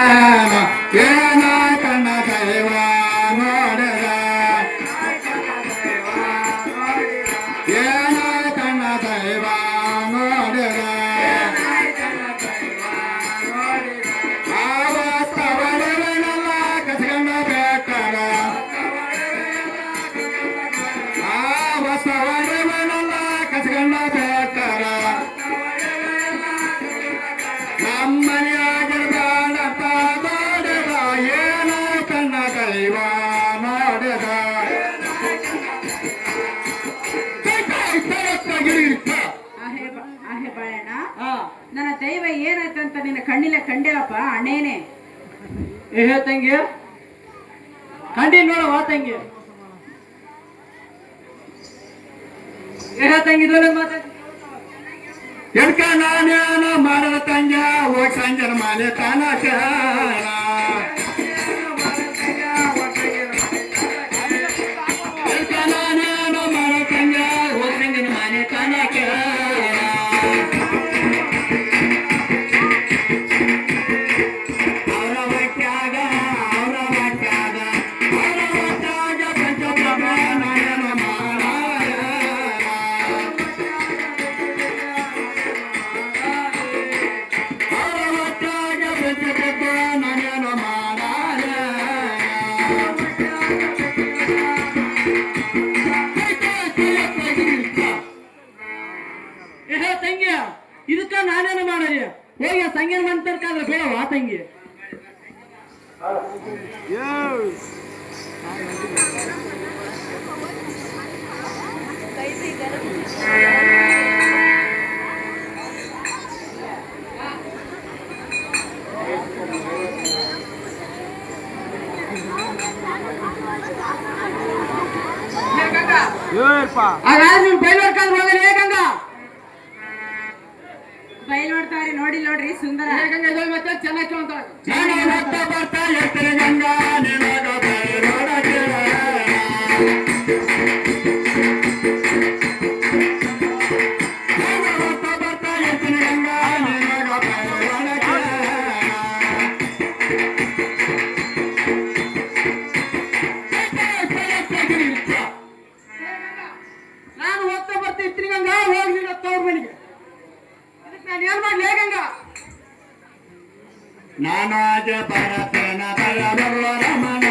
ಏನ ಕಣ್ಣ ದೈವ ನೋಡಿದ ಏನ ಕಣ್ಣ ದೈವ ನೋಡಿದ ಆವಸ್ತವರವನೆಲ್ಲ ಕಸ್ಕೊಂಡ ಬೇಕಾರ ಆವಸ್ತವರವನೆಲ್ಲ ಕಸ್ಕೊಂಡ ಬೇಕಾರ ನಮ್ಮನೆಯಾಗಿರ್ಬೇಡಪ್ಪ ನೋಡಿದ ಏನ ಕಣ್ಣ ದೈವ ನೋಡಿದ ಆಹೆ ಬಾಳಣ್ಣ ನನ್ನ ದೈವ ಏನಾಯ್ತಂತ ನಿನ್ನ ಕಣ್ಣಿಲ್ಲ ಕಂಡಿಲ್ಲಪ್ಪ ಅಣ್ಣೇನೆ. ಏ ತಂಗಿ ಕಂಡಿ ನೋಡವ ತಂಗಿ. ಏ ತಂಗಿ ಮಾತಾಡ ಎಡ್ಕ ನಾನೇನ ಮಾಡದ ತಂಗ ಹೋಗಿ ಸಂಜನ ಮನೆ ತಾನ ಎಡ್ಕ ನಾನೇನ ಮಾಡದ ತಂಗ ಹೋಗಿ ಸಂಜನ ಮನೆ ತಾನ ಅವರ ಹೊಟ್ಯಾಗ ಪಂಚಪ್ರಭ ನಾಯನ ಮಾಡ ತಂಗಿ ಇದಕ್ಕ ನಾನೇನು ಮಾಡಲಿ ಹೋಗಿ ಸಂಗೇನ ಮಂತರ್ಕಾದ್ರೆ ಬೇಡವಾ ತಂಗಿ. ಬಯಲ್ ನೋಡ್ತಾವ್ರಿ ನೋಡಿ ನೋಡ್ರಿ ಸುಂದರ ಮತ್ತೆ ಚೆನ್ನಾಗಿ ಬರ್ತಾ ಎತ್ತಿನ ಗಂಗಾ ನಿನಗ ಬರ್ತಾ ಎತ್ತಿನ ಗಂಗಾ ನಿನಗ ನಾನು ಹೋಗ್ತಾ ಬರ್ತಾ ಇತ್ತಿನ ಗಂಗಾ ಹೋಗಿ ತವ್ರ ಮನೆಗೆ. ನಾನು ಏನ್ ಮಾಡ್ಲಿ ಗಂಗಾ? ನಾನಾಜ ಪರತನ ಬಲ ರಮಣ